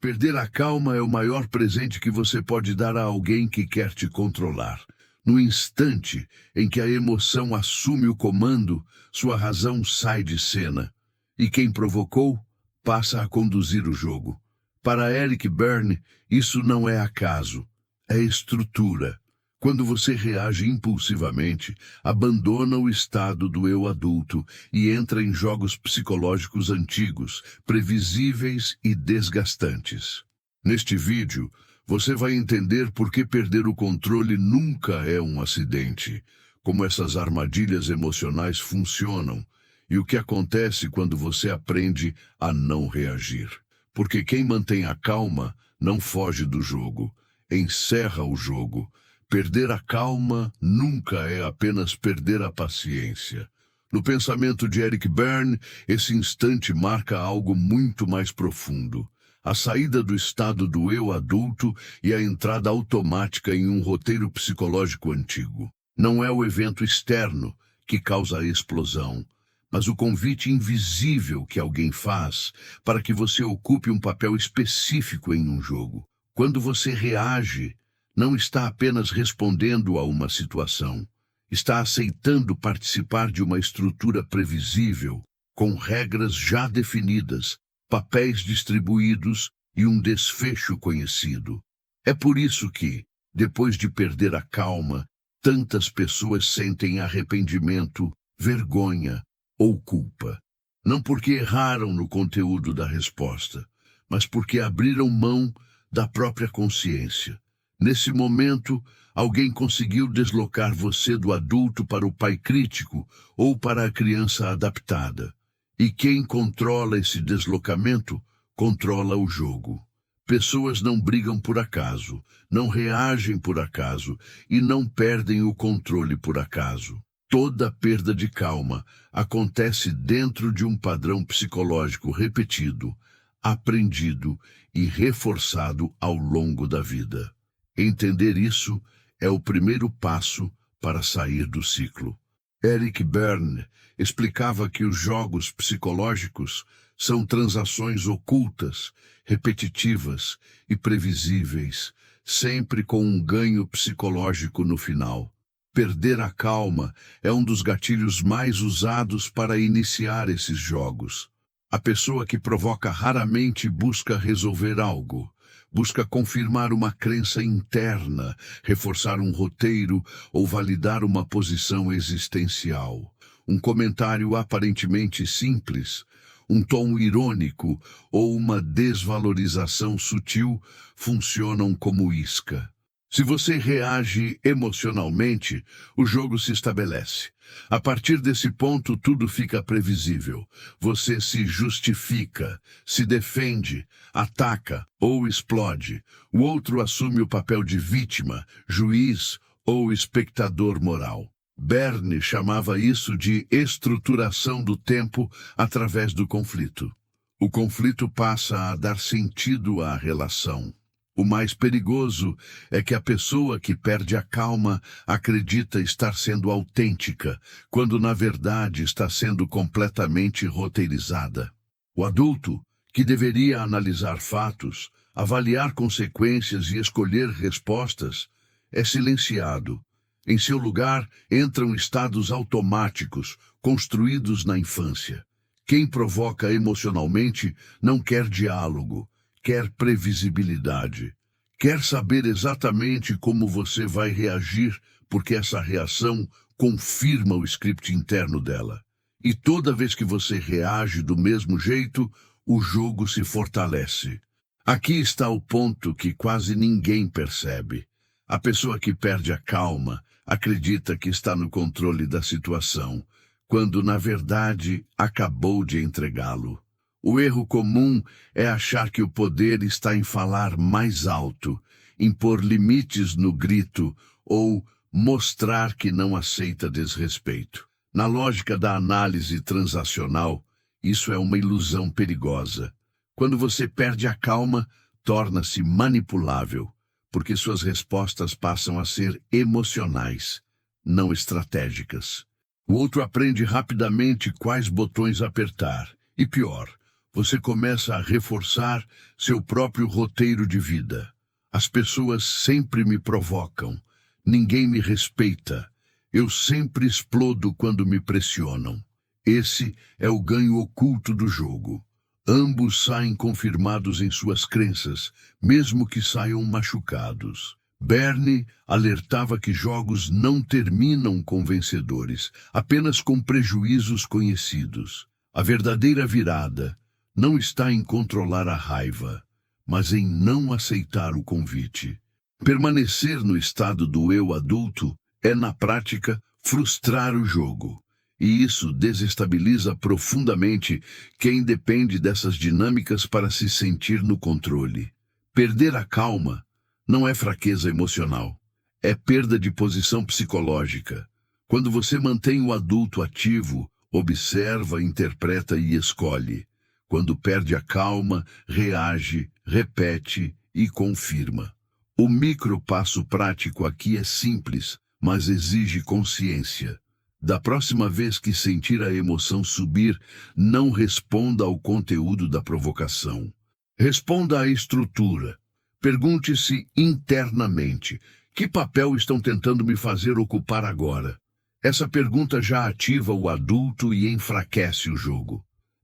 Perder a calma é o maior presente que você pode dar a alguém que quer te controlar. No instante em que a emoção assume o comando, sua razão sai de cena. E quem provocou, passa a conduzir o jogo. Para Eric Berne, isso não é acaso, é estrutura. Quando você reage impulsivamente, abandona o estado do eu adulto e entra em jogos psicológicos antigos, previsíveis e desgastantes. Neste vídeo, você vai entender por que perder o controle nunca é um acidente, como essas armadilhas emocionais funcionam e o que acontece quando você aprende a não reagir. Porque quem mantém a calma não foge do jogo, encerra o jogo. Perder a calma nunca é apenas perder a paciência. No pensamento de Eric Berne, esse instante marca algo muito mais profundo. A saída do estado do eu adulto e a entrada automática em um roteiro psicológico antigo. Não é o evento externo que causa a explosão, mas o convite invisível que alguém faz para que você ocupe um papel específico em um jogo. Quando você reage, não está apenas respondendo a uma situação, está aceitando participar de uma estrutura previsível, com regras já definidas, papéis distribuídos e um desfecho conhecido. É por isso que, depois de perder a calma, tantas pessoas sentem arrependimento, vergonha ou culpa. Não porque erraram no conteúdo da resposta, mas porque abriram mão da própria consciência. Nesse momento, alguém conseguiu deslocar você do adulto para o pai crítico ou para a criança adaptada. E quem controla esse deslocamento, controla o jogo. Pessoas não brigam por acaso, não reagem por acaso e não perdem o controle por acaso. Toda perda de calma acontece dentro de um padrão psicológico repetido, aprendido e reforçado ao longo da vida. Entender isso é o primeiro passo para sair do ciclo. Eric Berne explicava que os jogos psicológicos são transações ocultas, repetitivas e previsíveis, sempre com um ganho psicológico no final. Perder a calma é um dos gatilhos mais usados para iniciar esses jogos. A pessoa que provoca raramente busca resolver algo. Busca confirmar uma crença interna, reforçar um roteiro ou validar uma posição existencial. Um comentário aparentemente simples, um tom irônico ou uma desvalorização sutil funcionam como isca. Se você reage emocionalmente, o jogo se estabelece. A partir desse ponto, tudo fica previsível. Você se justifica, se defende, ataca ou explode. O outro assume o papel de vítima, juiz ou espectador moral. Berne chamava isso de estruturação do tempo através do conflito. O conflito passa a dar sentido à relação. O mais perigoso é que a pessoa que perde a calma acredita estar sendo autêntica, quando na verdade está sendo completamente roteirizada. O adulto, que deveria analisar fatos, avaliar consequências e escolher respostas, é silenciado. Em seu lugar, entram estados automáticos, construídos na infância. Quem provoca emocionalmente não quer diálogo. Quer previsibilidade, quer saber exatamente como você vai reagir, porque essa reação confirma o script interno dela. E toda vez que você reage do mesmo jeito, o jogo se fortalece. Aqui está o ponto que quase ninguém percebe. A pessoa que perde a calma acredita que está no controle da situação, quando na verdade acabou de entregá-lo. O erro comum é achar que o poder está em falar mais alto, impor limites no grito ou mostrar que não aceita desrespeito. Na lógica da análise transacional, isso é uma ilusão perigosa. Quando você perde a calma, torna-se manipulável, porque suas respostas passam a ser emocionais, não estratégicas. O outro aprende rapidamente quais botões apertar. E pior, Você começa a reforçar seu próprio roteiro de vida. As pessoas sempre me provocam. Ninguém me respeita. Eu sempre explodo quando me pressionam. Esse é o ganho oculto do jogo. Ambos saem confirmados em suas crenças, mesmo que saiam machucados. Bernie alertava que jogos não terminam com vencedores, apenas com prejuízos conhecidos. A verdadeira virada não está em controlar a raiva, mas em não aceitar o convite. Permanecer no estado do eu adulto é, na prática, frustrar o jogo. E isso desestabiliza profundamente quem depende dessas dinâmicas para se sentir no controle. Perder a calma não é fraqueza emocional, é perda de posição psicológica. Quando você mantém o adulto ativo, observa, interpreta e escolhe. Quando perde a calma, reage, repete e confirma. O micropasso prático aqui é simples, mas exige consciência. Da próxima vez que sentir a emoção subir, não responda ao conteúdo da provocação. Responda à estrutura. Pergunte-se internamente: que papel estão tentando me fazer ocupar agora? Essa pergunta já ativa o adulto e enfraquece o jogo.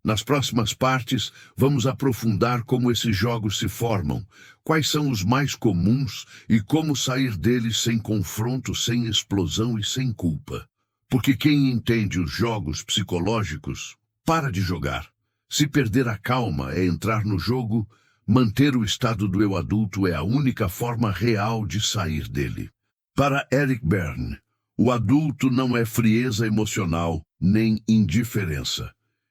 Nas próximas partes, vamos aprofundar como esses jogos se formam, quais são os mais comuns e como sair deles sem confronto, sem explosão e sem culpa. Porque quem entende os jogos psicológicos, para de jogar. Se perder a calma é entrar no jogo, manter o estado do eu adulto é a única forma real de sair dele. Para Eric Berne, o adulto não é frieza emocional nem indiferença.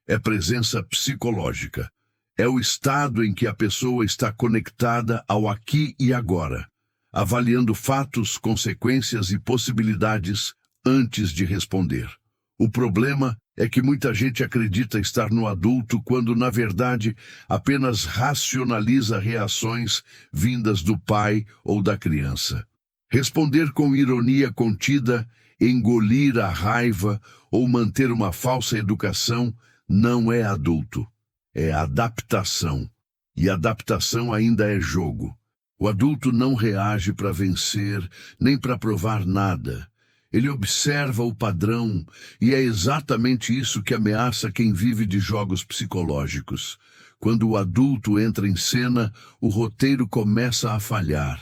É presença psicológica. É o estado em que a pessoa está conectada ao aqui e agora, avaliando fatos, consequências e possibilidades antes de responder. O problema é que muita gente acredita estar no adulto quando, na verdade, apenas racionaliza reações vindas do pai ou da criança. Responder com ironia contida, engolir a raiva ou manter uma falsa educação não é adulto, é adaptação. E adaptação ainda é jogo. O adulto não reage para vencer, nem para provar nada. Ele observa o padrão, e é exatamente isso que ameaça quem vive de jogos psicológicos. Quando o adulto entra em cena, o roteiro começa a falhar.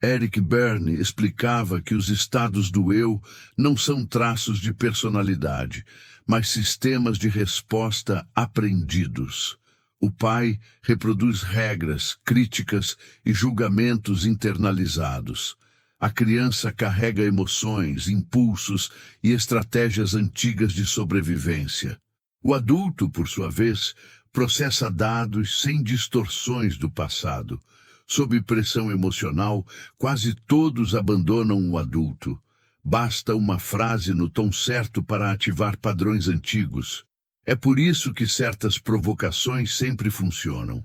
Eric Berne explicava que os estados do eu não são traços de personalidade, mas sistemas de resposta aprendidos. O pai reproduz regras, críticas e julgamentos internalizados. A criança carrega emoções, impulsos e estratégias antigas de sobrevivência. O adulto, por sua vez, processa dados sem distorções do passado. Sob pressão emocional, quase todos abandonam o adulto. Basta uma frase no tom certo para ativar padrões antigos. É por isso que certas provocações sempre funcionam.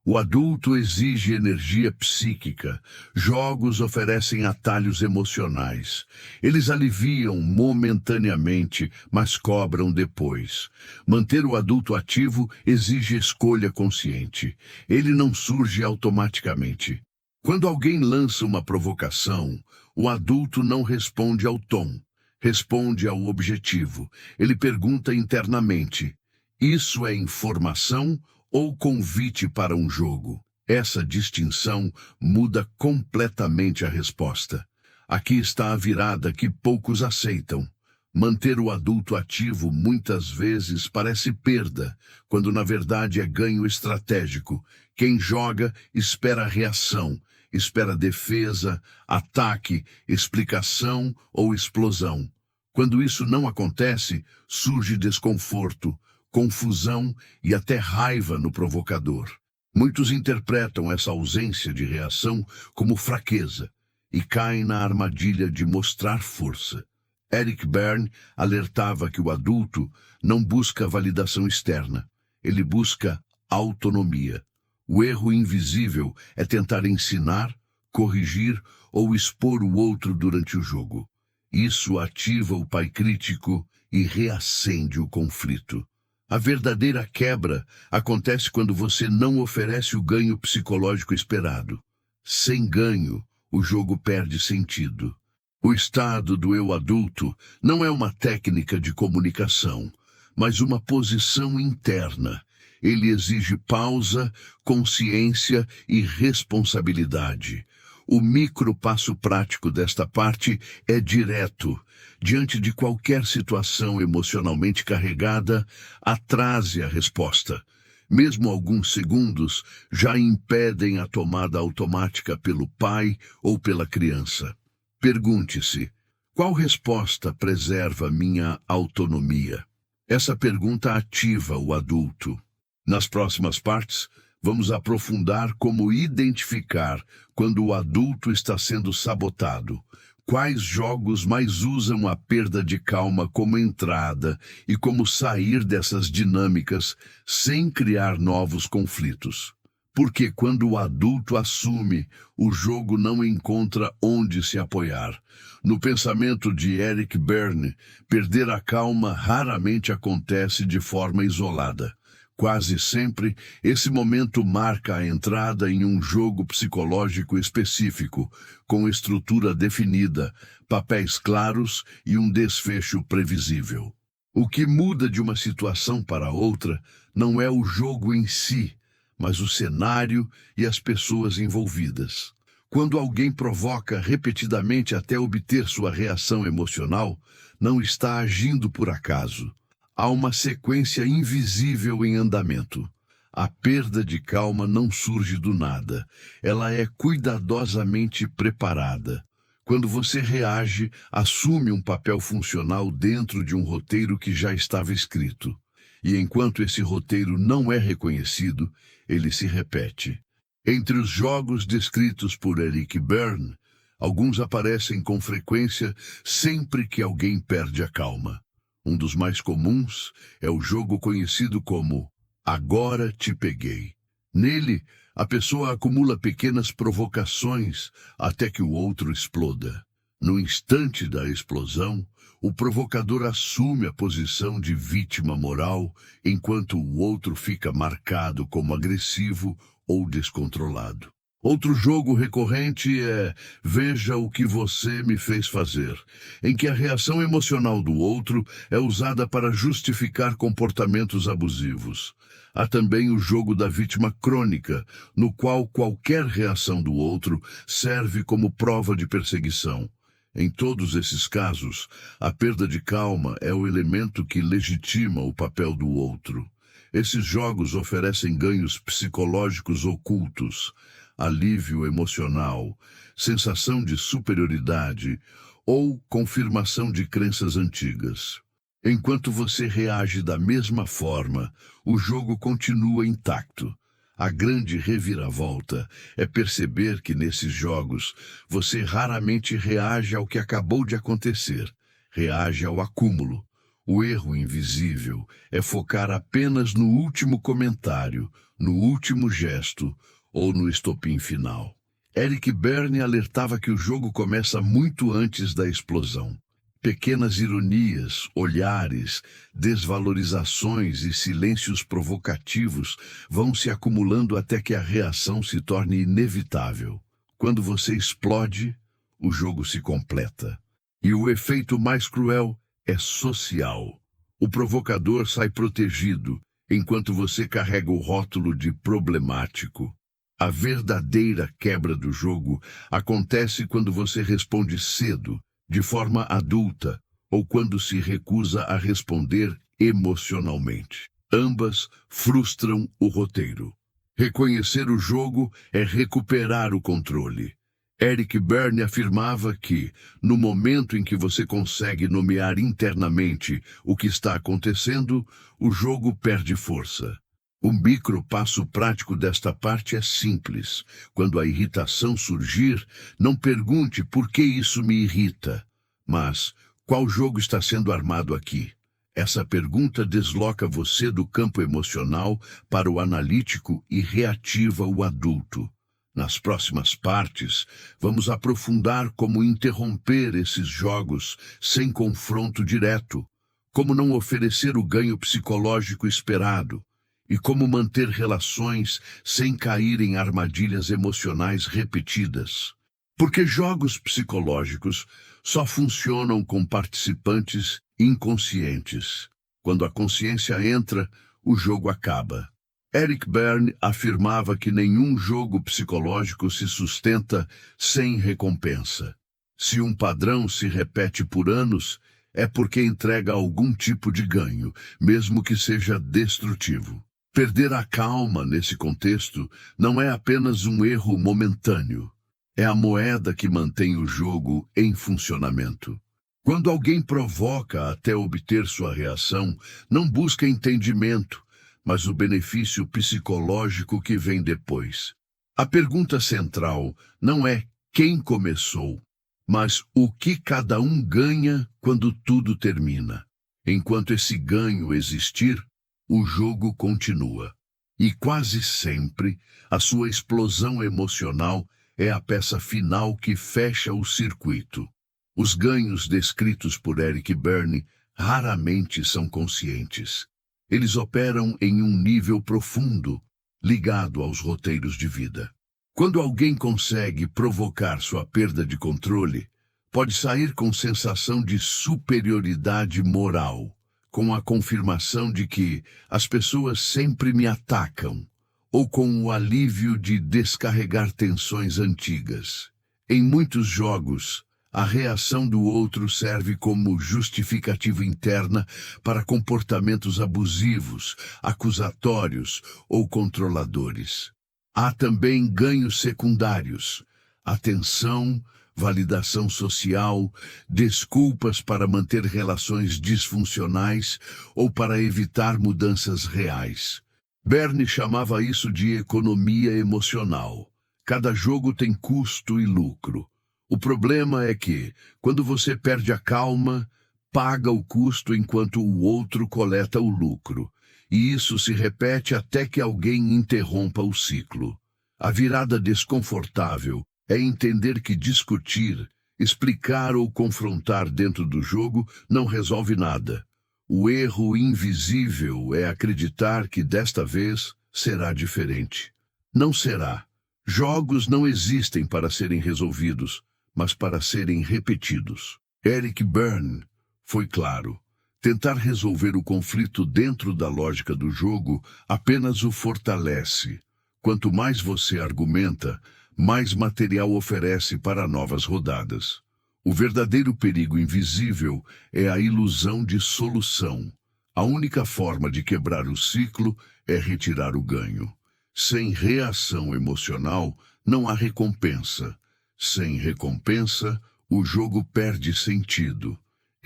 O adulto exige energia psíquica. Jogos oferecem atalhos emocionais. Eles aliviam momentaneamente, mas cobram depois. Manter o adulto ativo exige escolha consciente. Ele não surge automaticamente. Quando alguém lança uma provocação, o adulto não responde ao tom, responde ao objetivo. Ele pergunta internamente: isso é informação ou convite para um jogo? Essa distinção muda completamente a resposta. Aqui está a virada que poucos aceitam. Manter o adulto ativo muitas vezes parece perda, quando na verdade é ganho estratégico. Quem joga espera reação, espera defesa, ataque, explicação ou explosão. Quando isso não acontece, surge desconforto, confusão e até raiva no provocador. Muitos interpretam essa ausência de reação como fraqueza e caem na armadilha de mostrar força. Eric Berne alertava que o adulto não busca validação externa, ele busca autonomia. O erro invisível é tentar ensinar, corrigir ou expor o outro durante o jogo. Isso ativa o pai crítico e reacende o conflito. A verdadeira quebra acontece quando você não oferece o ganho psicológico esperado. Sem ganho, o jogo perde sentido. O estado do eu adulto não é uma técnica de comunicação, mas uma posição interna. Ele exige pausa, consciência e responsabilidade. O micro passo prático desta parte é direto. Diante de qualquer situação emocionalmente carregada, atrase a resposta. Mesmo alguns segundos já impedem a tomada automática pelo pai ou pela criança. Pergunte-se: qual resposta preserva minha autonomia? Essa pergunta ativa o adulto. Nas próximas partes, vamos aprofundar como identificar quando o adulto está sendo sabotado, quais jogos mais usam a perda de calma como entrada e como sair dessas dinâmicas sem criar novos conflitos. Porque quando o adulto assume, o jogo não encontra onde se apoiar. No pensamento de Eric Berne, perder a calma raramente acontece de forma isolada. Quase sempre, esse momento marca a entrada em um jogo psicológico específico, com estrutura definida, papéis claros e um desfecho previsível. O que muda de uma situação para outra não é o jogo em si, mas o cenário e as pessoas envolvidas. Quando alguém provoca repetidamente até obter sua reação emocional, não está agindo por acaso. Há uma sequência invisível em andamento. A perda de calma não surge do nada. Ela é cuidadosamente preparada. Quando você reage, assume um papel funcional dentro de um roteiro que já estava escrito. E enquanto esse roteiro não é reconhecido, ele se repete. Entre os jogos descritos por Eric Berne, alguns aparecem com frequência sempre que alguém perde a calma. Um dos mais comuns é o jogo conhecido como Agora Te Peguei. Nele, a pessoa acumula pequenas provocações até que o outro exploda. No instante da explosão, o provocador assume a posição de vítima moral, enquanto o outro fica marcado como agressivo ou descontrolado. Outro jogo recorrente é Veja o que você me fez fazer, em que a reação emocional do outro é usada para justificar comportamentos abusivos. Há também o jogo da vítima crônica, no qual qualquer reação do outro serve como prova de perseguição. Em todos esses casos, a perda de calma é o elemento que legitima o papel do outro. Esses jogos oferecem ganhos psicológicos ocultos, alívio emocional, sensação de superioridade ou confirmação de crenças antigas. Enquanto você reage da mesma forma, o jogo continua intacto. A grande reviravolta é perceber que nesses jogos você raramente reage ao que acabou de acontecer, reage ao acúmulo. O erro invisível é focar apenas no último comentário, no último gesto ou no estopim final. Eric Berne alertava que o jogo começa muito antes da explosão. Pequenas ironias, olhares, desvalorizações e silêncios provocativos vão se acumulando até que a reação se torne inevitável. Quando você explode, o jogo se completa. E o efeito mais cruel é social. O provocador sai protegido, enquanto você carrega o rótulo de problemático. A verdadeira quebra do jogo acontece quando você responde cedo, de forma adulta, ou quando se recusa a responder emocionalmente. Ambas frustram o roteiro. Reconhecer o jogo é recuperar o controle. Eric Berne afirmava que, no momento em que você consegue nomear internamente o que está acontecendo, o jogo perde força. O micro passo prático desta parte é simples. Quando a irritação surgir, não pergunte por que isso me irrita, mas qual jogo está sendo armado aqui? Essa pergunta desloca você do campo emocional para o analítico e reativa o adulto. Nas próximas partes, vamos aprofundar como interromper esses jogos sem confronto direto, como não oferecer o ganho psicológico esperado e como manter relações sem cair em armadilhas emocionais repetidas. Porque jogos psicológicos só funcionam com participantes inconscientes. Quando a consciência entra, o jogo acaba. Eric Berne afirmava que nenhum jogo psicológico se sustenta sem recompensa. Se um padrão se repete por anos, é porque entrega algum tipo de ganho, mesmo que seja destrutivo. Perder a calma nesse contexto não é apenas um erro momentâneo. É a moeda que mantém o jogo em funcionamento. Quando alguém provoca até obter sua reação, não busca entendimento, mas o benefício psicológico que vem depois. A pergunta central não é quem começou, mas o que cada um ganha quando tudo termina. Enquanto esse ganho existir, o jogo continua. E quase sempre, a sua explosão emocional é a peça final que fecha o circuito. Os ganhos descritos por Eric Berne raramente são conscientes. Eles operam em um nível profundo, ligado aos roteiros de vida. Quando alguém consegue provocar sua perda de controle, pode sair com sensação de superioridade moral, com a confirmação de que as pessoas sempre me atacam, ou com o alívio de descarregar tensões antigas. Em muitos jogos, a reação do outro serve como justificativa interna para comportamentos abusivos, acusatórios ou controladores. Há também ganhos secundários: atenção, validação social, desculpas para manter relações disfuncionais ou para evitar mudanças reais. Berne chamava isso de economia emocional. Cada jogo tem custo e lucro. O problema é que, quando você perde a calma, paga o custo enquanto o outro coleta o lucro. E isso se repete até que alguém interrompa o ciclo. A virada desconfortável é entender que discutir, explicar ou confrontar dentro do jogo não resolve nada. O erro invisível é acreditar que desta vez será diferente. Não será. Jogos não existem para serem resolvidos, mas para serem repetidos. Eric Berne foi claro. Tentar resolver o conflito dentro da lógica do jogo apenas o fortalece. Quanto mais você argumenta, mais material oferece para novas rodadas. O verdadeiro perigo invisível é a ilusão de solução. A única forma de quebrar o ciclo é retirar o ganho. Sem reação emocional, não há recompensa. Sem recompensa, o jogo perde sentido.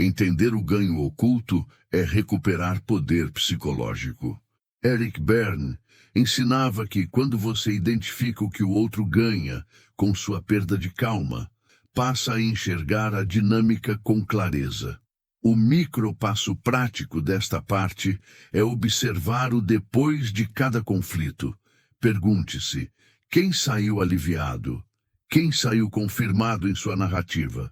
Entender o ganho oculto é recuperar poder psicológico. Eric Berne ensinava que quando você identifica o que o outro ganha com sua perda de calma, passa a enxergar a dinâmica com clareza. O micropasso prático desta parte é observar o depois de cada conflito. Pergunte-se: quem saiu aliviado? Quem saiu confirmado em sua narrativa?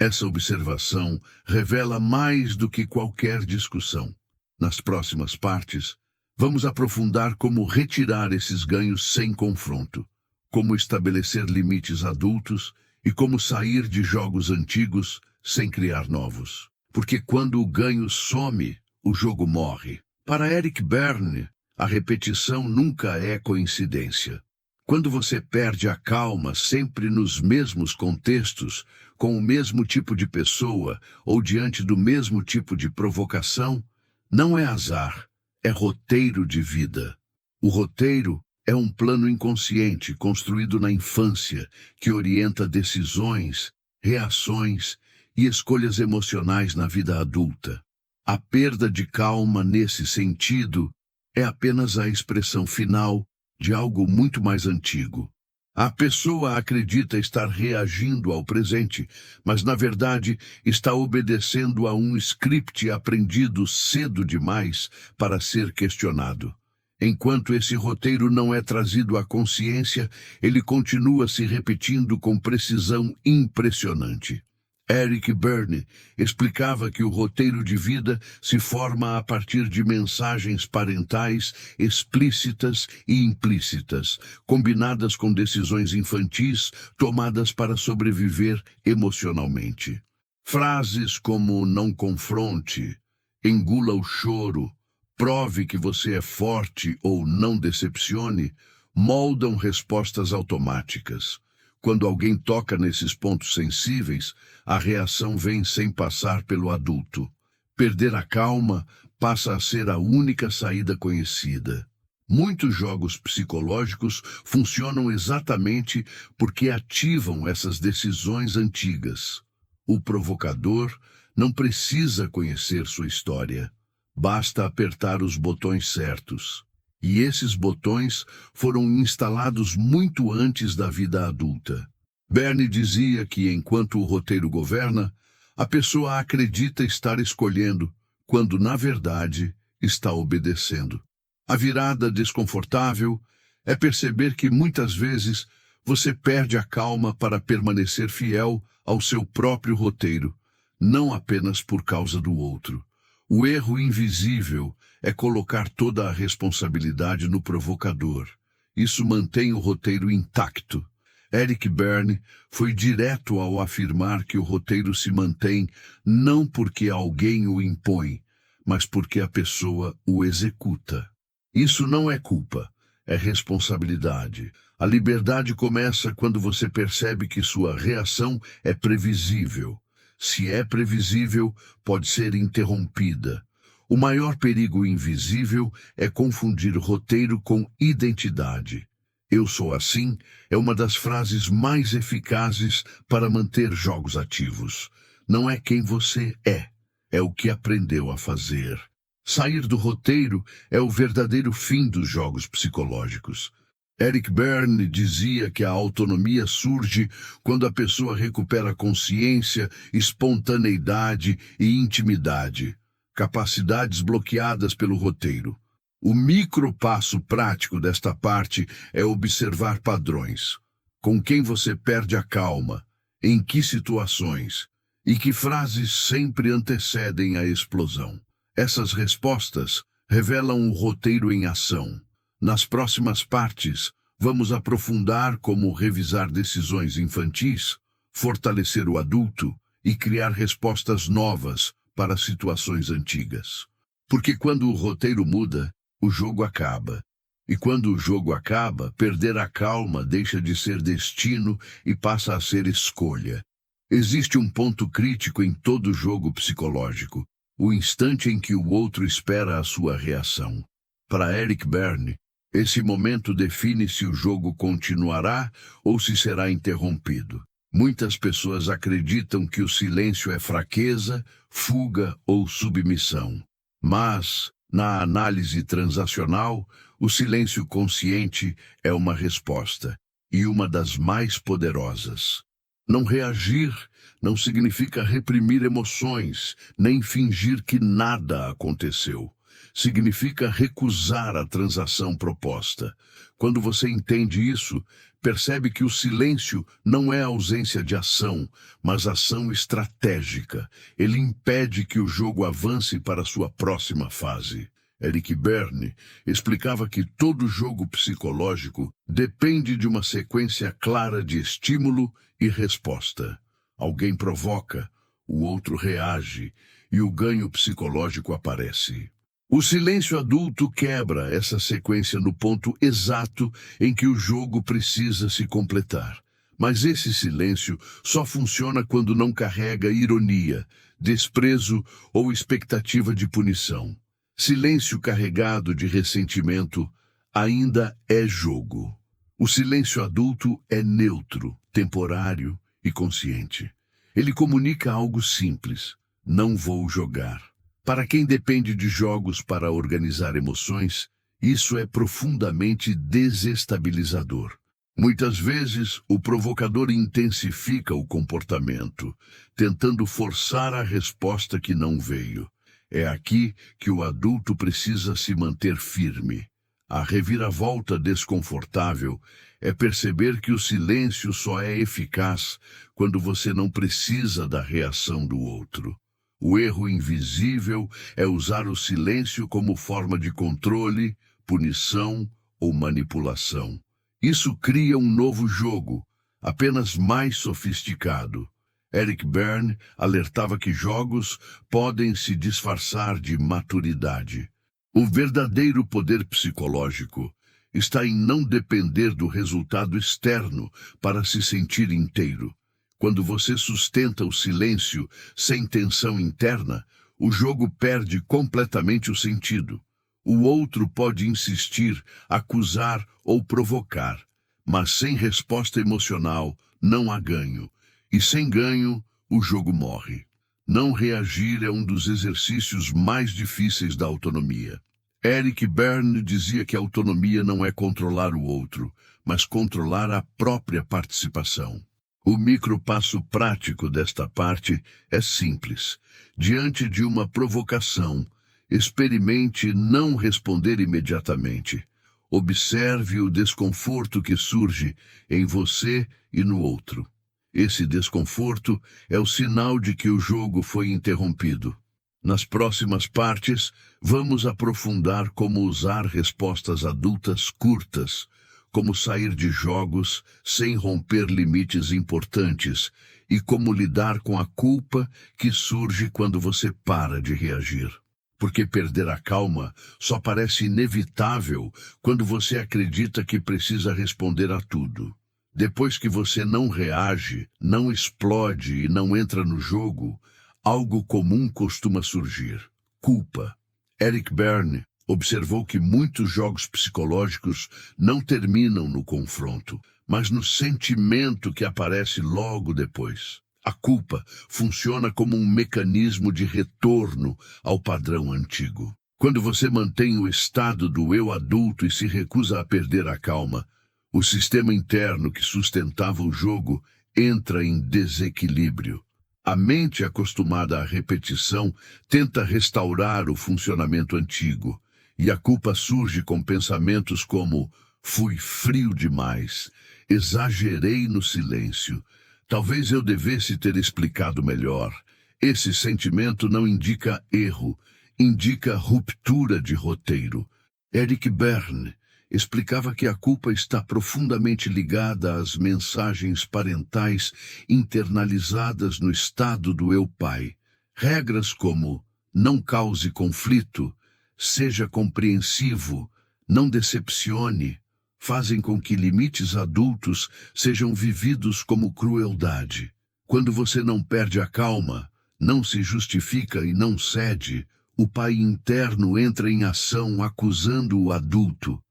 Essa observação revela mais do que qualquer discussão. Nas próximas partes, vamos aprofundar como retirar esses ganhos sem confronto, como estabelecer limites adultos e como sair de jogos antigos sem criar novos. Porque quando o ganho some, o jogo morre. Para Eric Berne, a repetição nunca é coincidência. Quando você perde a calma sempre nos mesmos contextos, com o mesmo tipo de pessoa ou diante do mesmo tipo de provocação, não é azar, é roteiro de vida. O roteiro é um plano inconsciente construído na infância que orienta decisões, reações e escolhas emocionais na vida adulta. A perda de calma nesse sentido é apenas a expressão final de algo muito mais antigo. A pessoa acredita estar reagindo ao presente, mas na verdade está obedecendo a um script aprendido cedo demais para ser questionado. Enquanto esse roteiro não é trazido à consciência, ele continua se repetindo com precisão impressionante. Eric Berne explicava que o roteiro de vida se forma a partir de mensagens parentais explícitas e implícitas, combinadas com decisões infantis tomadas para sobreviver emocionalmente. Frases como "não confronte", "engula o choro", "prove que você é forte" ou "não decepcione" moldam respostas automáticas. Quando alguém toca nesses pontos sensíveis, a reação vem sem passar pelo adulto. Perder a calma passa a ser a única saída conhecida. Muitos jogos psicológicos funcionam exatamente porque ativam essas decisões antigas. O provocador não precisa conhecer sua história. Basta apertar os botões certos. E esses botões foram instalados muito antes da vida adulta. Berne dizia que, enquanto o roteiro governa, a pessoa acredita estar escolhendo, quando, na verdade, está obedecendo. A virada desconfortável é perceber que, muitas vezes, você perde a calma para permanecer fiel ao seu próprio roteiro, não apenas por causa do outro. O erro invisível é colocar toda a responsabilidade no provocador. Isso mantém o roteiro intacto. Eric Berne foi direto ao afirmar que o roteiro se mantém não porque alguém o impõe, mas porque a pessoa o executa. Isso não é culpa, é responsabilidade. A liberdade começa quando você percebe que sua reação é previsível. Se é previsível, pode ser interrompida. O maior perigo invisível é confundir roteiro com identidade. "Eu sou assim" é uma das frases mais eficazes para manter jogos ativos. Não é quem você é o que aprendeu a fazer. Sair do roteiro é o verdadeiro fim dos jogos psicológicos. Eric Berne dizia que a autonomia surge quando a pessoa recupera consciência, espontaneidade e intimidade, capacidades bloqueadas pelo roteiro. O micropasso prático desta parte é observar padrões. Com quem você perde a calma, em que situações, e que frases sempre antecedem a explosão. Essas respostas revelam o roteiro em ação. Nas próximas partes, vamos aprofundar como revisar decisões infantis, fortalecer o adulto e criar respostas novas para situações antigas. Porque quando o roteiro muda, o jogo acaba. E quando o jogo acaba, perder a calma deixa de ser destino e passa a ser escolha. Existe um ponto crítico em todo jogo psicológico, o instante em que o outro espera a sua reação. Para Eric Berne, esse momento define se o jogo continuará ou se será interrompido. Muitas pessoas acreditam que o silêncio é fraqueza, fuga ou submissão. Mas, na análise transacional, o silêncio consciente é uma resposta, e uma das mais poderosas. Não reagir não significa reprimir emoções, nem fingir que nada aconteceu. Significa recusar a transação proposta. Quando você entende isso, percebe que o silêncio não é ausência de ação, mas ação estratégica. Ele impede que o jogo avance para sua próxima fase. Eric Berne explicava que todo jogo psicológico depende de uma sequência clara de estímulo e resposta. Alguém provoca, o outro reage, e o ganho psicológico aparece. O silêncio adulto quebra essa sequência no ponto exato em que o jogo precisa se completar. Mas esse silêncio só funciona quando não carrega ironia, desprezo ou expectativa de punição. Silêncio carregado de ressentimento ainda é jogo. O silêncio adulto é neutro, temporário e consciente. Ele comunica algo simples: não vou jogar. Para quem depende de jogos para organizar emoções, isso é profundamente desestabilizador. Muitas vezes, o provocador intensifica o comportamento, tentando forçar a resposta que não veio. É aqui que o adulto precisa se manter firme. A reviravolta desconfortável é perceber que o silêncio só é eficaz quando você não precisa da reação do outro. O erro invisível é usar o silêncio como forma de controle, punição ou manipulação. Isso cria um novo jogo, apenas mais sofisticado. Eric Berne alertava que jogos podem se disfarçar de maturidade. O verdadeiro poder psicológico está em não depender do resultado externo para se sentir inteiro. Quando você sustenta o silêncio sem tensão interna, o jogo perde completamente o sentido. O outro pode insistir, acusar ou provocar, mas sem resposta emocional não há ganho. E sem ganho, o jogo morre. Não reagir é um dos exercícios mais difíceis da autonomia. Eric Berne dizia que a autonomia não é controlar o outro, mas controlar a própria participação. O micropasso prático desta parte é simples. Diante de uma provocação, experimente não responder imediatamente. Observe o desconforto que surge em você e no outro. Esse desconforto é o sinal de que o jogo foi interrompido. Nas próximas partes, vamos aprofundar como usar respostas adultas curtas, como sair de jogos sem romper limites importantes e como lidar com a culpa que surge quando você para de reagir. Porque perder a calma só parece inevitável quando você acredita que precisa responder a tudo. Depois que você não reage, não explode e não entra no jogo, algo comum costuma surgir: culpa. Eric Berne observou que muitos jogos psicológicos não terminam no confronto, mas no sentimento que aparece logo depois. A culpa funciona como um mecanismo de retorno ao padrão antigo. Quando você mantém o estado do eu adulto e se recusa a perder a calma, o sistema interno que sustentava o jogo entra em desequilíbrio. A mente acostumada à repetição tenta restaurar o funcionamento antigo, e a culpa surge com pensamentos como: fui frio demais, exagerei no silêncio, talvez eu devesse ter explicado melhor. Esse sentimento não indica erro, indica ruptura de roteiro. Eric Berne explicava que a culpa está profundamente ligada às mensagens parentais internalizadas no estado do eu pai. Regras como: não cause conflito, seja compreensivo, não decepcione, fazem com que limites adultos sejam vividos como crueldade. Quando você não perde a calma, não se justifica e não cede, o pai interno entra em ação acusando o adulto.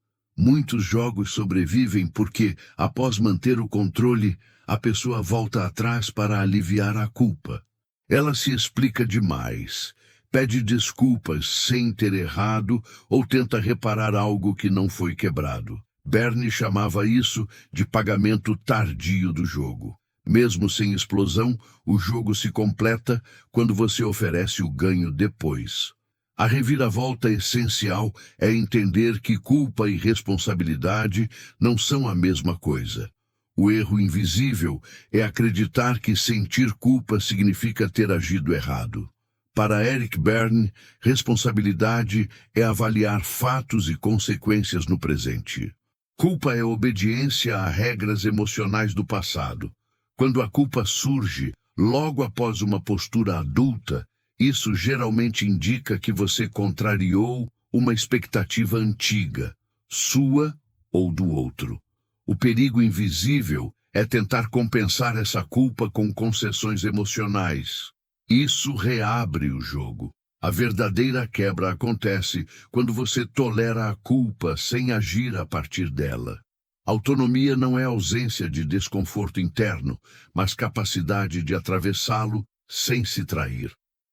Muitos jogos sobrevivem porque, após manter o controle, a pessoa volta atrás para aliviar a culpa. Ela se explica demais, pede desculpas sem ter errado ou tenta reparar algo que não foi quebrado. Berne chamava isso de pagamento tardio do jogo. Mesmo sem explosão, o jogo se completa quando você oferece o ganho depois. A reviravolta essencial é entender que culpa e responsabilidade não são a mesma coisa. O erro invisível é acreditar que sentir culpa significa ter agido errado. Para Eric Berne, responsabilidade é avaliar fatos e consequências no presente. Culpa é obediência a regras emocionais do passado. Quando a culpa surge logo após uma postura adulta, isso geralmente indica que você contrariou uma expectativa antiga, sua ou do outro. O perigo invisível é tentar compensar essa culpa com concessões emocionais. Isso reabre o jogo. A verdadeira quebra acontece quando você tolera a culpa sem agir a partir dela. Autonomia não é ausência de desconforto interno, mas capacidade de atravessá-lo sem se trair.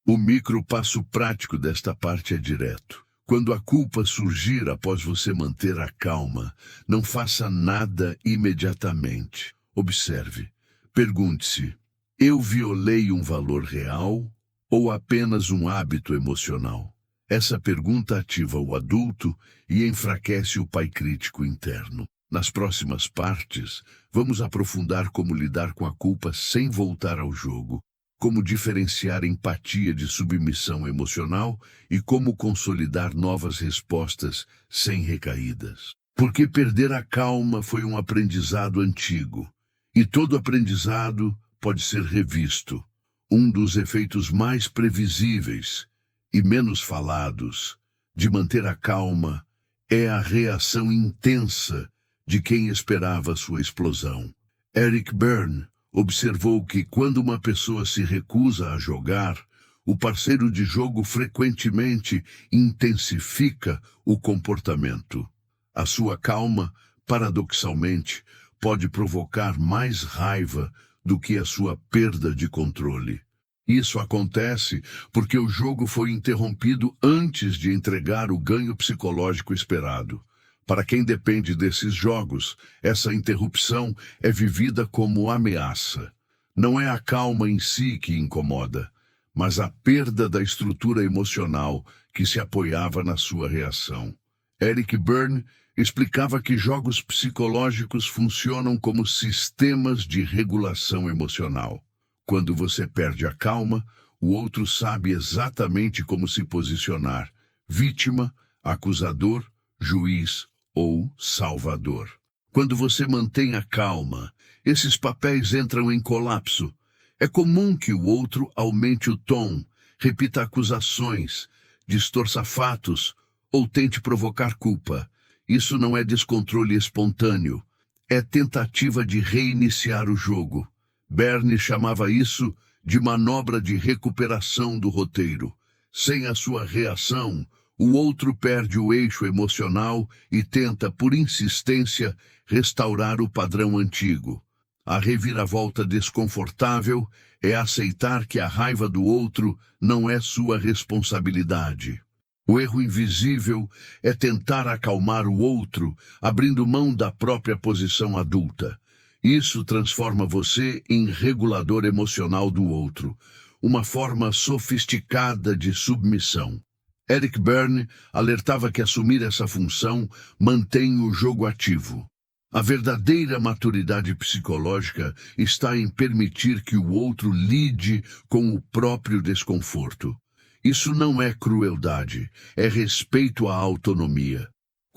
O micropasso prático desta parte é direto. Quando a culpa surgir após você manter a calma, não faça nada imediatamente. Observe. Pergunte-se: eu violei um valor real ou apenas um hábito emocional? Essa pergunta ativa o adulto e enfraquece o pai crítico interno. Nas próximas partes, vamos aprofundar como lidar com a culpa sem voltar ao jogo, como diferenciar empatia de submissão emocional e como consolidar novas respostas sem recaídas. Porque perder a calma foi um aprendizado antigo, e todo aprendizado pode ser revisto. Um dos efeitos mais previsíveis e menos falados de manter a calma é a reação intensa de quem esperava sua explosão. Eric Berne observou que quando uma pessoa se recusa a jogar, o parceiro de jogo frequentemente intensifica o comportamento. A sua calma, paradoxalmente, pode provocar mais raiva do que a sua perda de controle. Isso acontece porque o jogo foi interrompido antes de entregar o ganho psicológico esperado. Para quem depende desses jogos, essa interrupção é vivida como ameaça. Não é a calma em si que incomoda, mas a perda da estrutura emocional que se apoiava na sua reação. Eric Berne explicava que jogos psicológicos funcionam como sistemas de regulação emocional. Quando você perde a calma, o outro sabe exatamente como se posicionar: vítima, acusador, juiz ou salvador. Quando você mantém a calma, esses papéis entram em colapso. É comum que o outro aumente o tom, repita acusações, distorça fatos ou tente provocar culpa. Isso não é descontrole espontâneo, é tentativa de reiniciar o jogo. Berne chamava isso de manobra de recuperação do roteiro. Sem a sua reação, o outro perde o eixo emocional e tenta, por insistência, restaurar o padrão antigo. A reviravolta desconfortável é aceitar que a raiva do outro não é sua responsabilidade. O erro invisível é tentar acalmar o outro, abrindo mão da própria posição adulta. Isso transforma você em regulador emocional do outro, uma forma sofisticada de submissão. Eric Berne alertava que assumir essa função mantém o jogo ativo. A verdadeira maturidade psicológica está em permitir que o outro lide com o próprio desconforto. Isso não é crueldade, é respeito à autonomia.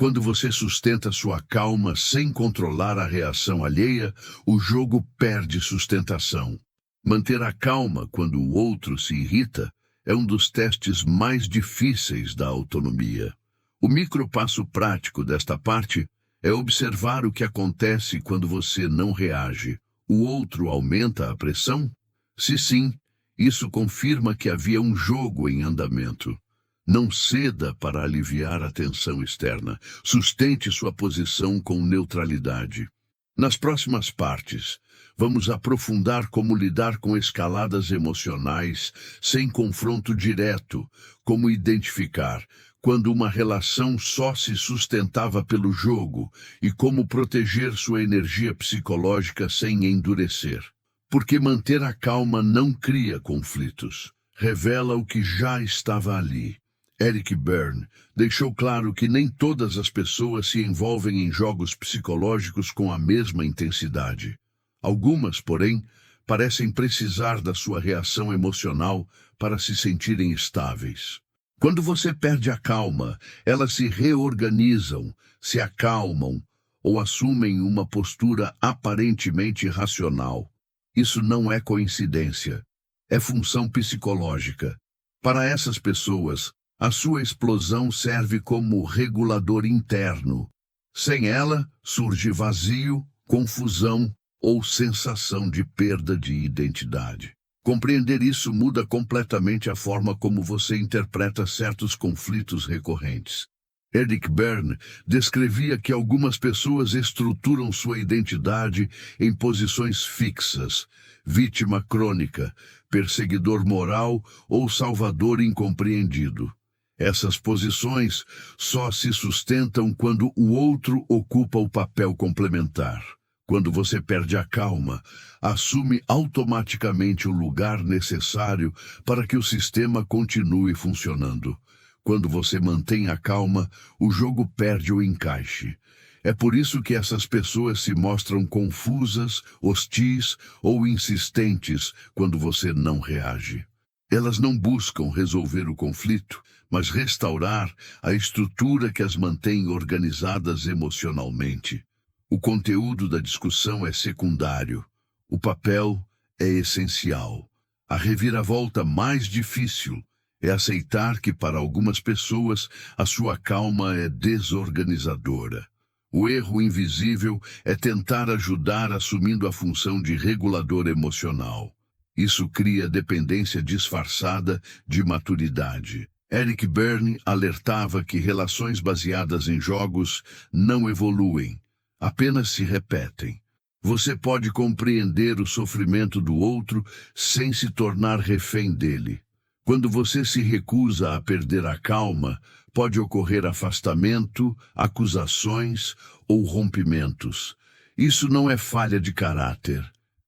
Quando você sustenta sua calma sem controlar a reação alheia, o jogo perde sustentação. Manter a calma quando o outro se irrita é um dos testes mais difíceis da autonomia. O micropasso prático desta parte é observar o que acontece quando você não reage. O outro aumenta a pressão? Se sim, isso confirma que havia um jogo em andamento. Não ceda para aliviar a tensão externa. Sustente sua posição com neutralidade. Nas próximas partes, vamos aprofundar como lidar com escaladas emocionais sem confronto direto, como identificar quando uma relação só se sustentava pelo jogo e como proteger sua energia psicológica sem endurecer. Porque manter a calma não cria conflitos, revela o que já estava ali. Eric Berne deixou claro que nem todas as pessoas se envolvem em jogos psicológicos com a mesma intensidade. Algumas, porém, parecem precisar da sua reação emocional para se sentirem estáveis. Quando você perde a calma, elas se reorganizam, se acalmam ou assumem uma postura aparentemente racional. Isso não é coincidência, é função psicológica. Para essas pessoas, a sua explosão serve como regulador interno. Sem ela, surge vazio, confusão ou sensação de perda de identidade. Compreender isso muda completamente a forma como você interpreta certos conflitos recorrentes. Eric Berne descrevia que algumas pessoas estruturam sua identidade em posições fixas: vítima crônica, perseguidor moral ou salvador incompreendido. Essas posições só se sustentam quando o outro ocupa o papel complementar. Quando você perde a calma, assume automaticamente o lugar necessário para que o sistema continue funcionando. Quando você mantém a calma, o jogo perde o encaixe. É por isso que essas pessoas se mostram confusas, hostis ou insistentes quando você não reage. Elas não buscam resolver o conflito, mas restaurar a estrutura que as mantém organizadas emocionalmente. O conteúdo da discussão é secundário. O papel é essencial. A reviravolta mais difícil é aceitar que, para algumas pessoas, a sua calma é desorganizadora. O erro invisível é tentar ajudar assumindo a função de regulador emocional. Isso cria dependência disfarçada de maturidade. Eric Berne alertava que relações baseadas em jogos não evoluem, apenas se repetem. Você pode compreender o sofrimento do outro sem se tornar refém dele. Quando você se recusa a perder a calma, pode ocorrer afastamento, acusações ou rompimentos. Isso não é falha de caráter,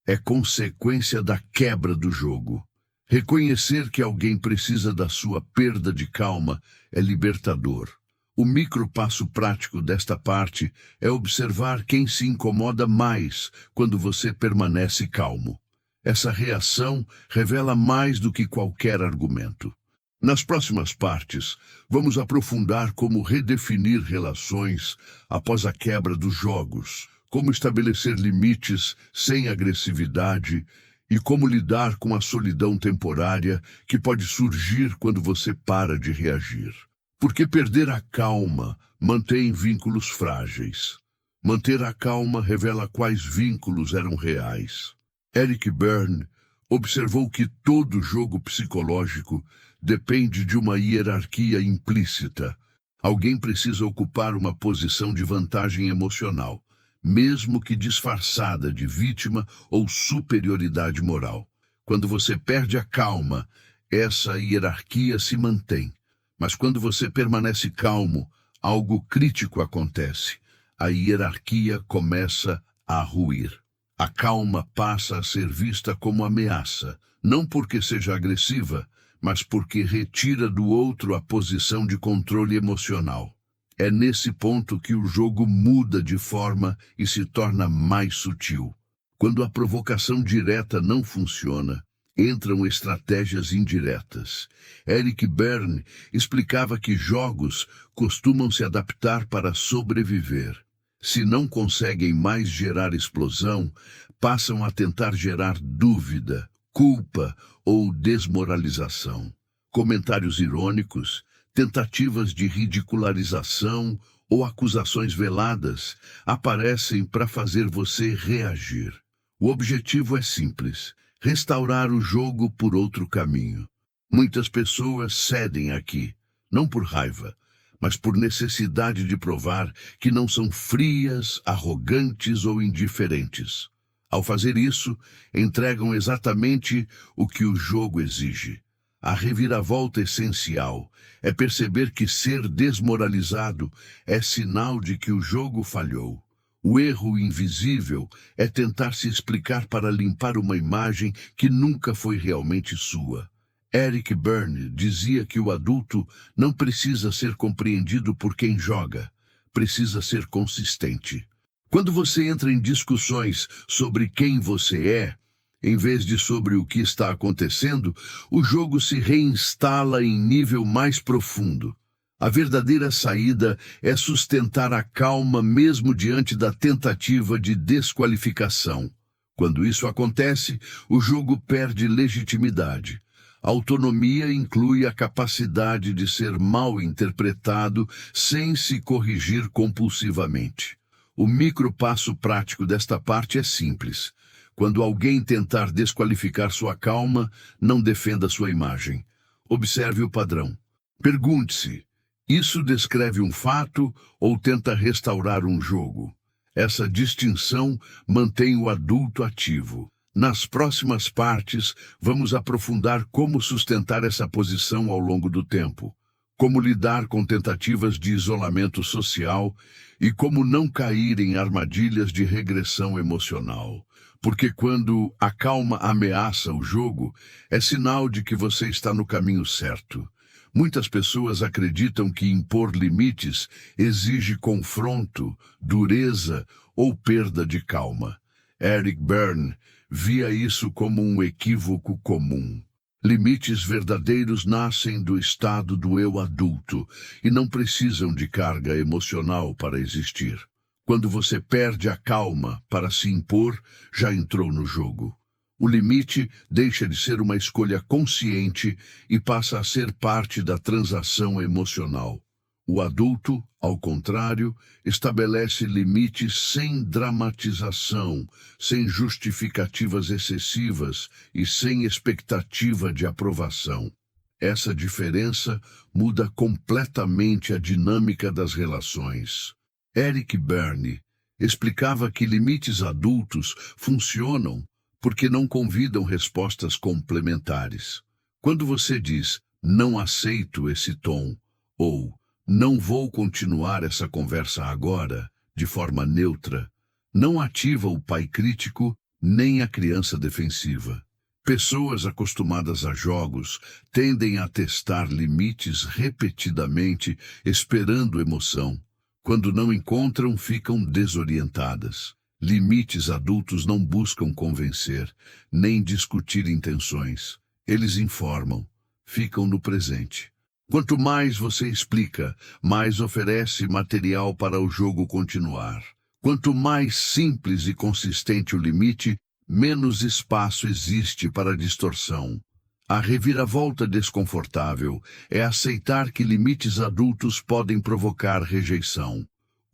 é consequência da quebra do jogo. Reconhecer que alguém precisa da sua perda de calma é libertador. O micropasso prático desta parte é observar quem se incomoda mais quando você permanece calmo. Essa reação revela mais do que qualquer argumento. Nas próximas partes, vamos aprofundar como redefinir relações após a quebra dos jogos, como estabelecer limites sem agressividade e como lidar com a solidão temporária que pode surgir quando você para de reagir. Porque perder a calma mantém vínculos frágeis. Manter a calma revela quais vínculos eram reais. Eric Berne observou que todo jogo psicológico depende de uma hierarquia implícita. Alguém precisa ocupar uma posição de vantagem emocional, mesmo que disfarçada de vítima ou superioridade moral. Quando você perde a calma, essa hierarquia se mantém. Mas quando você permanece calmo, algo crítico acontece. A hierarquia começa a ruir. A calma passa a ser vista como ameaça, não porque seja agressiva, mas porque retira do outro a posição de controle emocional. É nesse ponto que o jogo muda de forma e se torna mais sutil. Quando a provocação direta não funciona, entram estratégias indiretas. Eric Berne explicava que jogos costumam se adaptar para sobreviver. Se não conseguem mais gerar explosão, passam a tentar gerar dúvida, culpa ou desmoralização. Comentários irônicos, tentativas de ridicularização ou acusações veladas aparecem para fazer você reagir. O objetivo é simples: restaurar o jogo por outro caminho. Muitas pessoas cedem aqui, não por raiva, mas por necessidade de provar que não são frias, arrogantes ou indiferentes. Ao fazer isso, entregam exatamente o que o jogo exige. A reviravolta essencial é perceber que ser desmoralizado é sinal de que o jogo falhou. O erro invisível é tentar se explicar para limpar uma imagem que nunca foi realmente sua. Eric Berne dizia que o adulto não precisa ser compreendido por quem joga, precisa ser consistente. Quando você entra em discussões sobre quem você é, em vez de sobre o que está acontecendo, o jogo se reinstala em nível mais profundo. A verdadeira saída é sustentar a calma mesmo diante da tentativa de desqualificação. Quando isso acontece, o jogo perde legitimidade. A autonomia inclui a capacidade de ser mal interpretado sem se corrigir compulsivamente. O micropasso prático desta parte é simples. Quando alguém tentar desqualificar sua calma, não defenda sua imagem. Observe o padrão. Pergunte-se: isso descreve um fato ou tenta restaurar um jogo? Essa distinção mantém o adulto ativo. Nas próximas partes, vamos aprofundar como sustentar essa posição ao longo do tempo, como lidar com tentativas de isolamento social e como não cair em armadilhas de regressão emocional. Porque quando a calma ameaça o jogo, é sinal de que você está no caminho certo. Muitas pessoas acreditam que impor limites exige confronto, dureza ou perda de calma. Eric Berne via isso como um equívoco comum. Limites verdadeiros nascem do estado do eu adulto e não precisam de carga emocional para existir. Quando você perde a calma para se impor, já entrou no jogo. O limite deixa de ser uma escolha consciente e passa a ser parte da transação emocional. O adulto, ao contrário, estabelece limites sem dramatização, sem justificativas excessivas e sem expectativa de aprovação. Essa diferença muda completamente a dinâmica das relações. Eric Berne explicava que limites adultos funcionam porque não convidam respostas complementares. Quando você diz, não aceito esse tom, ou não vou continuar essa conversa agora, de forma neutra, não ativa o pai crítico nem a criança defensiva. Pessoas acostumadas a jogos tendem a testar limites repetidamente, esperando emoção. Quando não encontram, ficam desorientadas. Limites adultos não buscam convencer, nem discutir intenções. Eles informam, ficam no presente. Quanto mais você explica, mais oferece material para o jogo continuar. Quanto mais simples e consistente o limite, menos espaço existe para distorção. A reviravolta desconfortável é aceitar que limites adultos podem provocar rejeição.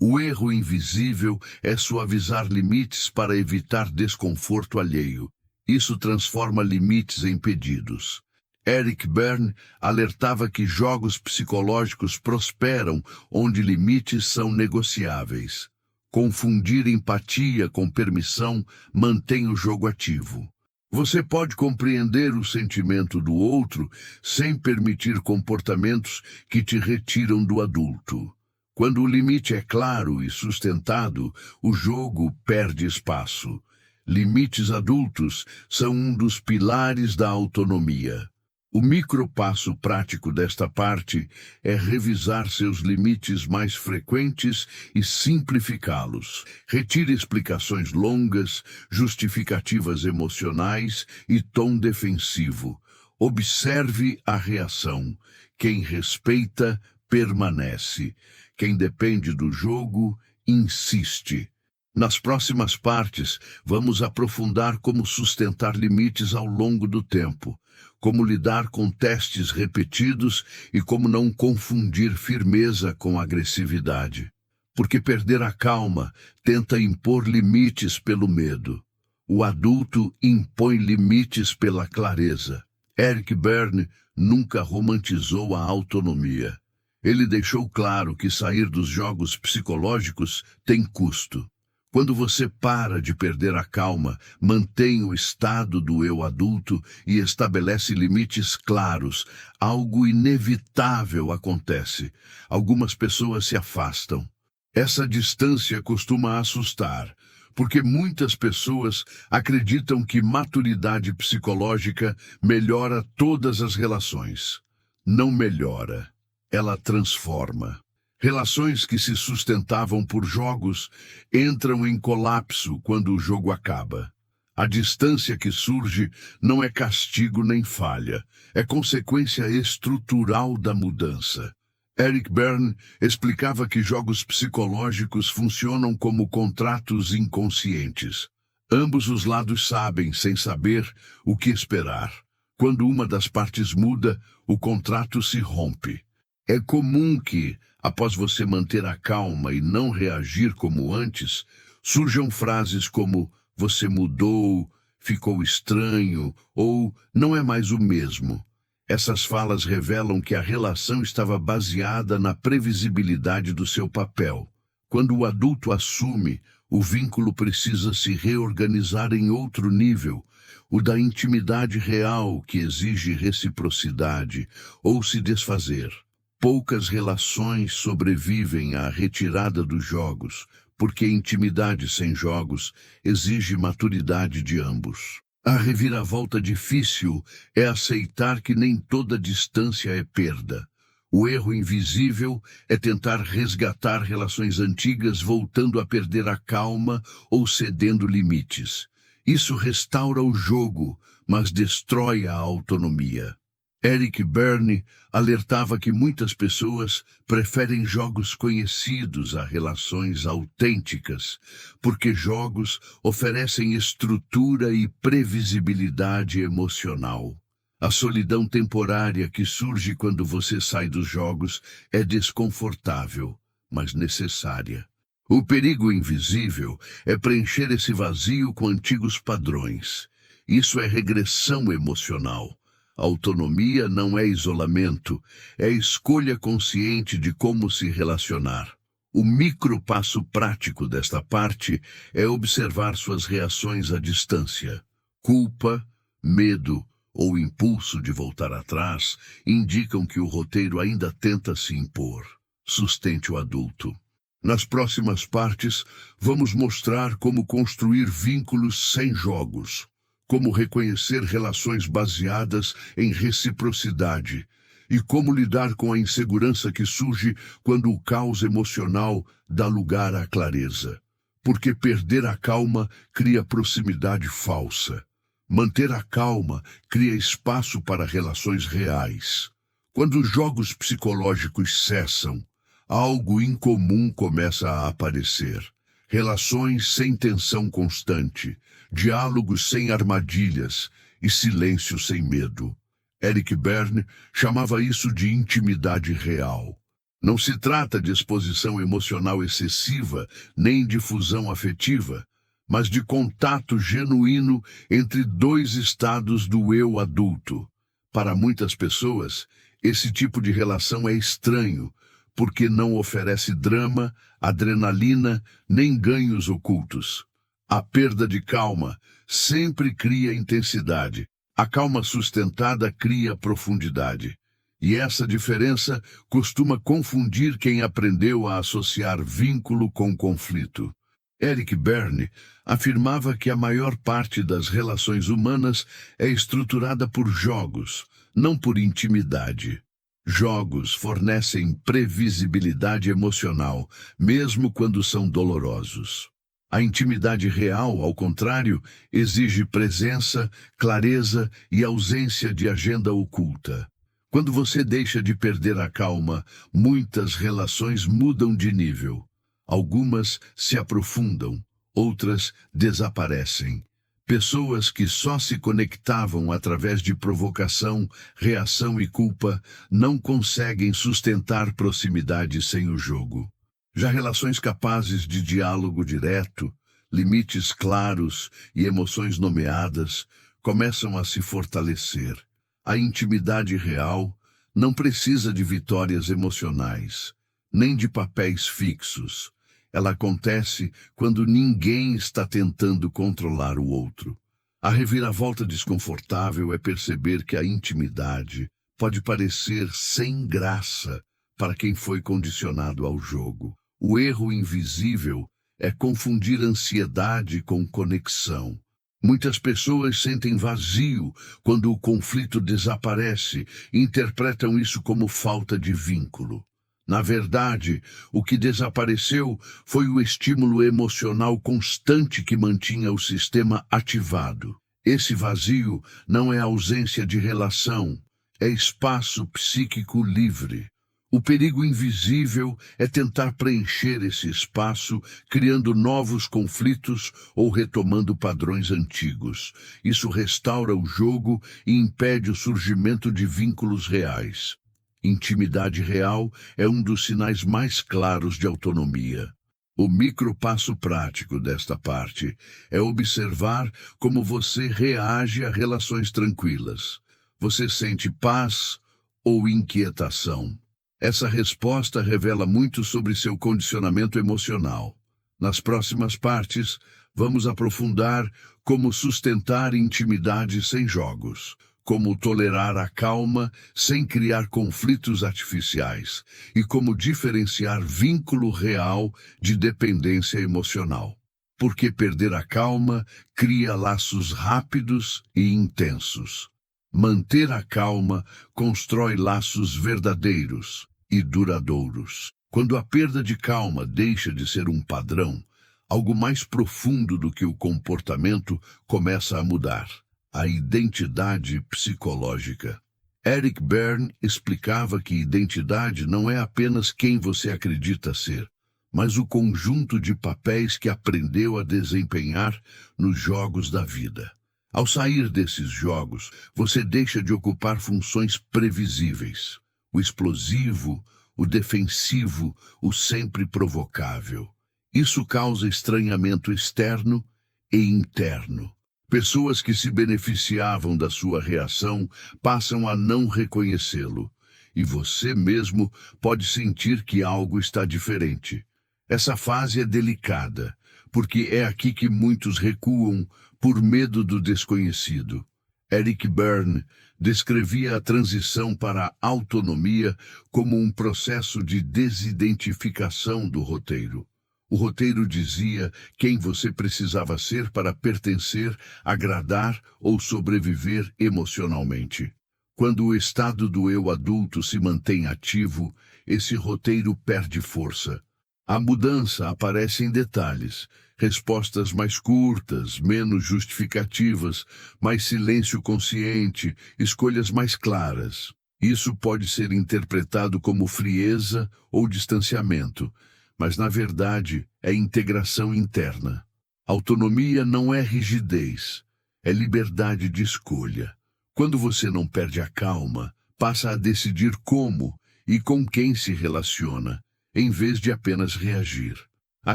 O erro invisível é suavizar limites para evitar desconforto alheio. Isso transforma limites em pedidos. Eric Berne alertava que jogos psicológicos prosperam onde limites são negociáveis. Confundir empatia com permissão mantém o jogo ativo. Você pode compreender o sentimento do outro sem permitir comportamentos que te retiram do adulto. Quando o limite é claro e sustentado, o jogo perde espaço. Limites adultos são um dos pilares da autonomia. O micropasso prático desta parte é revisar seus limites mais frequentes e simplificá-los. Retire explicações longas, justificativas emocionais e tom defensivo. Observe a reação. Quem respeita, permanece. Quem depende do jogo, insiste. Nas próximas partes, vamos aprofundar como sustentar limites ao longo do tempo, como lidar com testes repetidos e como não confundir firmeza com agressividade. Porque perder a calma tenta impor limites pelo medo. O adulto impõe limites pela clareza. Eric Berne nunca romantizou a autonomia. Ele deixou claro que sair dos jogos psicológicos tem custo. Quando você para de perder a calma, mantém o estado do eu adulto e estabelece limites claros, algo inevitável acontece. Algumas pessoas se afastam. Essa distância costuma assustar, porque muitas pessoas acreditam que maturidade psicológica melhora todas as relações. Não melhora. Ela transforma. Relações que se sustentavam por jogos entram em colapso quando o jogo acaba. A distância que surge não é castigo nem falha, é consequência estrutural da mudança. Eric Berne explicava que jogos psicológicos funcionam como contratos inconscientes. Ambos os lados sabem, sem saber, o que esperar. Quando uma das partes muda, o contrato se rompe. É comum que, após você manter a calma e não reagir como antes, surjam frases como "você mudou", "ficou estranho" ou "não é mais o mesmo". Essas falas revelam que a relação estava baseada na previsibilidade do seu papel. Quando o adulto assume, o vínculo precisa se reorganizar em outro nível, o da intimidade real que exige reciprocidade, ou se desfazer. Poucas relações sobrevivem à retirada dos jogos, porque intimidade sem jogos exige maturidade de ambos. A reviravolta difícil é aceitar que nem toda distância é perda. O erro invisível é tentar resgatar relações antigas voltando a perder a calma ou cedendo limites. Isso restaura o jogo, mas destrói a autonomia. Eric Berne alertava que muitas pessoas preferem jogos conhecidos a relações autênticas, porque jogos oferecem estrutura e previsibilidade emocional. A solidão temporária que surge quando você sai dos jogos é desconfortável, mas necessária. O perigo invisível é preencher esse vazio com antigos padrões. Isso é regressão emocional. Autonomia não é isolamento, é escolha consciente de como se relacionar. O micro passo prático desta parte é observar suas reações à distância. Culpa, medo ou impulso de voltar atrás indicam que o roteiro ainda tenta se impor. Sustente o adulto. Nas próximas partes, vamos mostrar como construir vínculos sem jogos. Como reconhecer relações baseadas em reciprocidade e como lidar com a insegurança que surge quando o caos emocional dá lugar à clareza. Porque perder a calma cria proximidade falsa. Manter a calma cria espaço para relações reais. Quando os jogos psicológicos cessam, algo incomum começa a aparecer. Relações sem tensão constante, diálogos sem armadilhas e silêncio sem medo. Eric Berne chamava isso de intimidade real. Não se trata de exposição emocional excessiva, nem de fusão afetiva, mas de contato genuíno entre dois estados do eu adulto. Para muitas pessoas, esse tipo de relação é estranho, porque não oferece drama, adrenalina, nem ganhos ocultos. A perda de calma sempre cria intensidade. A calma sustentada cria profundidade. E essa diferença costuma confundir quem aprendeu a associar vínculo com conflito. Eric Berne afirmava que a maior parte das relações humanas é estruturada por jogos, não por intimidade. Jogos fornecem previsibilidade emocional, mesmo quando são dolorosos. A intimidade real, ao contrário, exige presença, clareza e ausência de agenda oculta. Quando você deixa de perder a calma, muitas relações mudam de nível. Algumas se aprofundam, outras desaparecem. Pessoas que só se conectavam através de provocação, reação e culpa não conseguem sustentar proximidade sem o jogo. Já relações capazes de diálogo direto, limites claros e emoções nomeadas começam a se fortalecer. A intimidade real não precisa de vitórias emocionais, nem de papéis fixos. Ela acontece quando ninguém está tentando controlar o outro. A reviravolta desconfortável é perceber que a intimidade pode parecer sem graça para quem foi condicionado ao jogo. O erro invisível é confundir ansiedade com conexão. Muitas pessoas sentem vazio quando o conflito desaparece e interpretam isso como falta de vínculo. Na verdade, o que desapareceu foi o estímulo emocional constante que mantinha o sistema ativado. Esse vazio não é ausência de relação, é espaço psíquico livre. O perigo invisível é tentar preencher esse espaço, criando novos conflitos ou retomando padrões antigos. Isso restaura o jogo e impede o surgimento de vínculos reais. Intimidade real é um dos sinais mais claros de autonomia. O micropasso prático desta parte é observar como você reage a relações tranquilas. Você sente paz ou inquietação? Essa resposta revela muito sobre seu condicionamento emocional. Nas próximas partes, vamos aprofundar como sustentar intimidade sem jogos, como tolerar a calma sem criar conflitos artificiais e como diferenciar vínculo real de dependência emocional. porque perder a calma cria laços rápidos e intensos. Manter a calma constrói laços verdadeiros e duradouros. Quando a perda de calma deixa de ser um padrão, algo mais profundo do que o comportamento começa a mudar: a identidade psicológica. Eric Berne explicava que identidade não é apenas quem você acredita ser, mas o conjunto de papéis que aprendeu a desempenhar nos jogos da vida. Ao sair desses jogos, você deixa de ocupar funções previsíveis: o explosivo, o defensivo, o sempre provocável. Isso causa estranhamento externo e interno. Pessoas que se beneficiavam da sua reação passam a não reconhecê-lo, e você mesmo pode sentir que algo está diferente. Essa fase é delicada, porque é aqui que muitos recuam por medo do desconhecido. Eric Berne descrevia a transição para a autonomia como um processo de desidentificação do roteiro. O roteiro dizia quem você precisava ser para pertencer, agradar ou sobreviver emocionalmente. Quando o estado do eu adulto se mantém ativo, esse roteiro perde força. A mudança aparece em detalhes: respostas mais curtas, menos justificativas, mais silêncio consciente, escolhas mais claras. Isso pode ser interpretado como frieza ou distanciamento, mas na verdade é integração interna. Autonomia não é rigidez, é liberdade de escolha. Quando você não perde a calma, passa a decidir como e com quem se relaciona, em vez de apenas reagir. A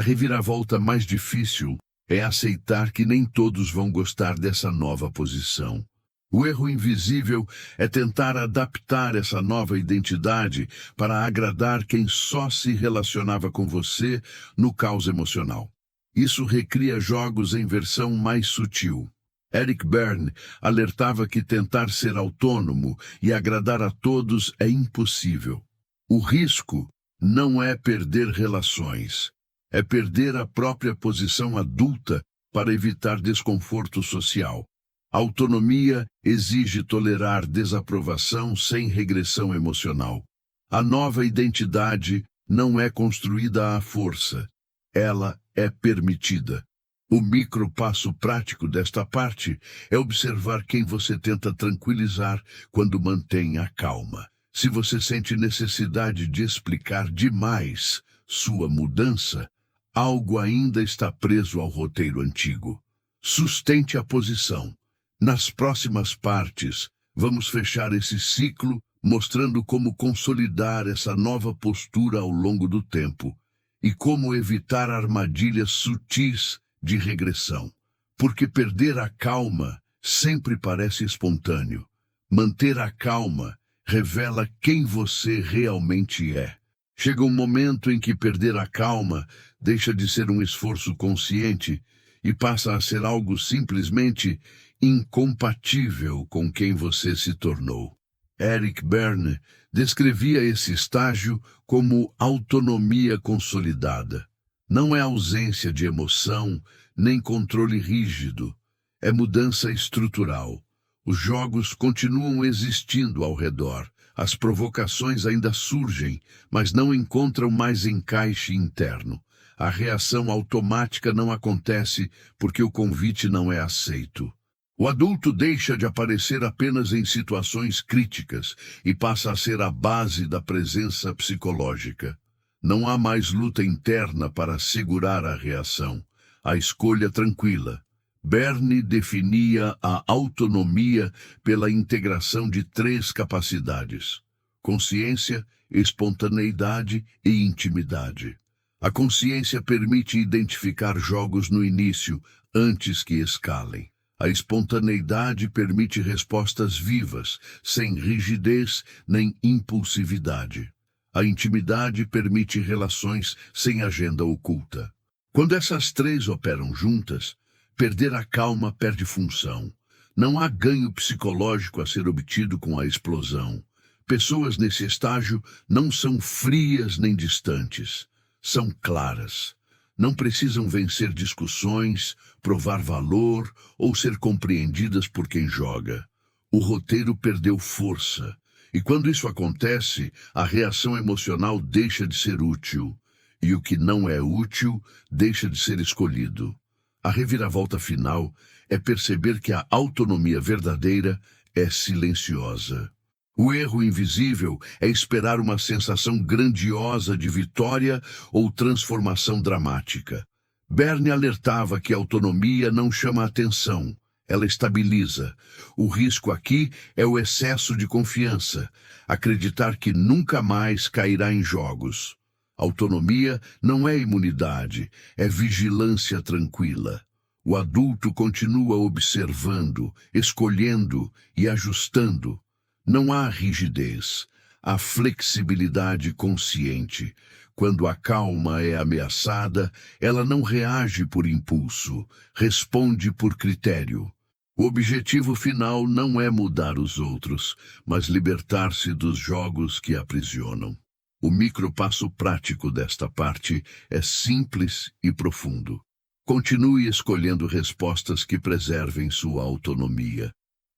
reviravolta mais difícil é aceitar que nem todos vão gostar dessa nova posição. O erro invisível é tentar adaptar essa nova identidade para agradar quem só se relacionava com você no caos emocional. Isso recria jogos em versão mais sutil. Eric Berne alertava que tentar ser autônomo e agradar a todos é impossível. O risco não é perder relações, é perder a própria posição adulta para evitar desconforto social. A autonomia exige tolerar desaprovação sem regressão emocional. A nova identidade não é construída à força, ela é permitida. O micropasso prático desta parte é observar quem você tenta tranquilizar quando mantém a calma. Se você sente necessidade de explicar demais sua mudança, algo ainda está preso ao roteiro antigo. Sustente a posição. Nas próximas partes, vamos fechar esse ciclo mostrando como consolidar essa nova postura ao longo do tempo e como evitar armadilhas sutis de regressão. Porque perder a calma sempre parece espontâneo. Manter a calma revela quem você realmente é. Chega um momento em que perder a calma deixa de ser um esforço consciente e passa a ser algo simplesmente incompatível com quem você se tornou. Eric Berne descrevia esse estágio como autonomia consolidada. Não é ausência de emoção, nem controle rígido. É mudança estrutural. Os jogos continuam existindo ao redor. As provocações ainda surgem, mas não encontram mais encaixe interno. A reação automática não acontece porque o convite não é aceito. O adulto deixa de aparecer apenas em situações críticas e passa a ser a base da presença psicológica. Não há mais luta interna para segurar a reação. A escolha tranquila. Berne definia a autonomia pela integração de 3 capacidades: consciência, espontaneidade e intimidade. A consciência permite identificar jogos no início, antes que escalem. A espontaneidade permite respostas vivas, sem rigidez nem impulsividade. A intimidade permite relações sem agenda oculta. Quando essas 3 operam juntas, perder a calma perde função. Não há ganho psicológico a ser obtido com a explosão. Pessoas nesse estágio não são frias nem distantes. São claras. Não precisam vencer discussões, provar valor ou ser compreendidas por quem joga. O roteiro perdeu força. E quando isso acontece, a reação emocional deixa de ser útil. E o que não é útil deixa de ser escolhido. A reviravolta final é perceber que a autonomia verdadeira é silenciosa. O erro invisível é esperar uma sensação grandiosa de vitória ou transformação dramática. Bernie alertava que a autonomia não chama atenção, ela estabiliza. O risco aqui é o excesso de confiança, acreditar que nunca mais cairá em jogos. Autonomia não é imunidade, é vigilância tranquila. O adulto continua observando, escolhendo e ajustando. Não há rigidez, há flexibilidade consciente. Quando a calma é ameaçada, ela não reage por impulso, responde por critério. O objetivo final não é mudar os outros, mas libertar-se dos jogos que aprisionam. O micropasso prático desta parte é simples e profundo. Continue escolhendo respostas que preservem sua autonomia,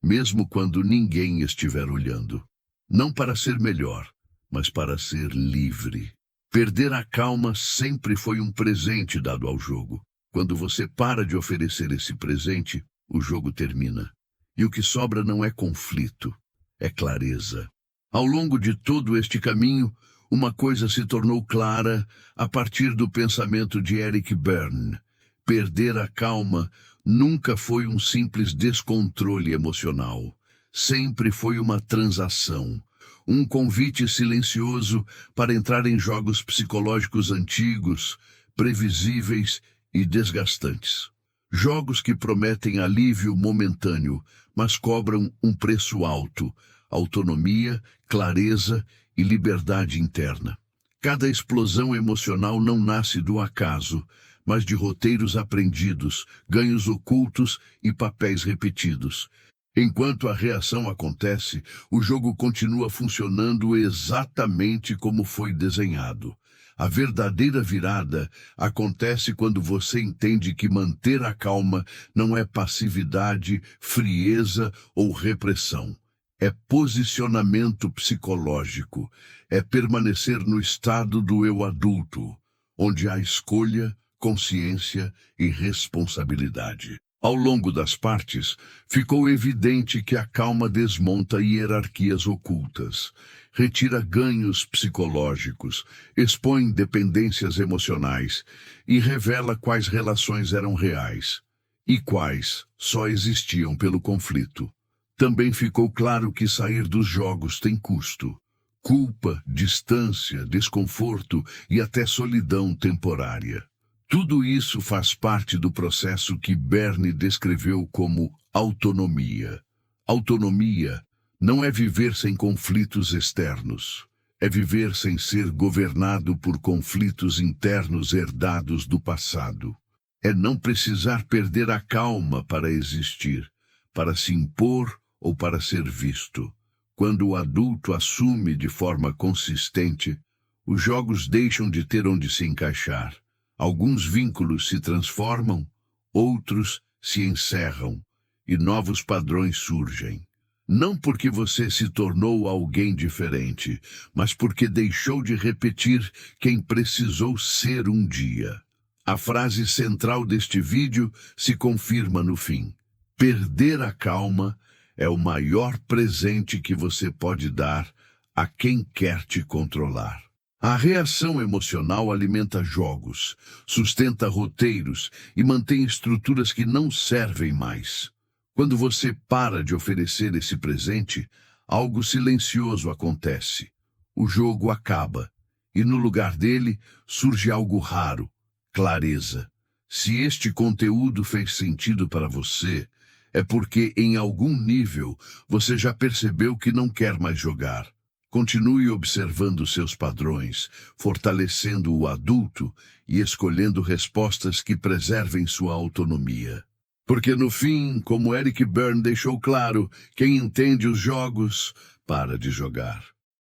mesmo quando ninguém estiver olhando. Não para ser melhor, mas para ser livre. Perder a calma sempre foi um presente dado ao jogo. Quando você para de oferecer esse presente, o jogo termina. E o que sobra não é conflito, é clareza. Ao longo de todo este caminho, uma coisa se tornou clara a partir do pensamento de Eric Berne. Perder a calma nunca foi um simples descontrole emocional. Sempre foi uma transação, um convite silencioso para entrar em jogos psicológicos antigos, previsíveis e desgastantes. Jogos que prometem alívio momentâneo, mas cobram um preço alto: autonomia, clareza e liberdade interna. Cada explosão emocional não nasce do acaso, mas de roteiros aprendidos, ganhos ocultos e papéis repetidos. Enquanto a reação acontece, o jogo continua funcionando exatamente como foi desenhado. A verdadeira virada acontece quando você entende que manter a calma não é passividade, frieza ou repressão. É posicionamento psicológico, é permanecer no estado do eu adulto, onde há escolha, consciência e responsabilidade. Ao longo das partes, ficou evidente que a calma desmonta hierarquias ocultas, retira ganhos psicológicos, expõe dependências emocionais e revela quais relações eram reais e quais só existiam pelo conflito. Também ficou claro que sair dos jogos tem custo. Culpa, distância, desconforto e até solidão temporária. Tudo isso faz parte do processo que Berne descreveu como autonomia. Autonomia não é viver sem conflitos externos. É viver sem ser governado por conflitos internos herdados do passado. É não precisar perder a calma para existir, para se impor ou para ser visto. Quando o adulto assume de forma consistente, os jogos deixam de ter onde se encaixar. Alguns vínculos se transformam, outros se encerram e novos padrões surgem. Não porque você se tornou alguém diferente, mas porque deixou de repetir quem precisou ser um dia. A frase central deste vídeo se confirma no fim. Perder a calma é o maior presente que você pode dar a quem quer te controlar. A reação emocional alimenta jogos, sustenta roteiros e mantém estruturas que não servem mais. Quando você para de oferecer esse presente, algo silencioso acontece. O jogo acaba, e no lugar dele surge algo raro: clareza. Se este conteúdo fez sentido para você, é porque, em algum nível, você já percebeu que não quer mais jogar. Continue observando seus padrões, fortalecendo o adulto e escolhendo respostas que preservem sua autonomia. Porque no fim, como Eric Berne deixou claro, quem entende os jogos, para de jogar.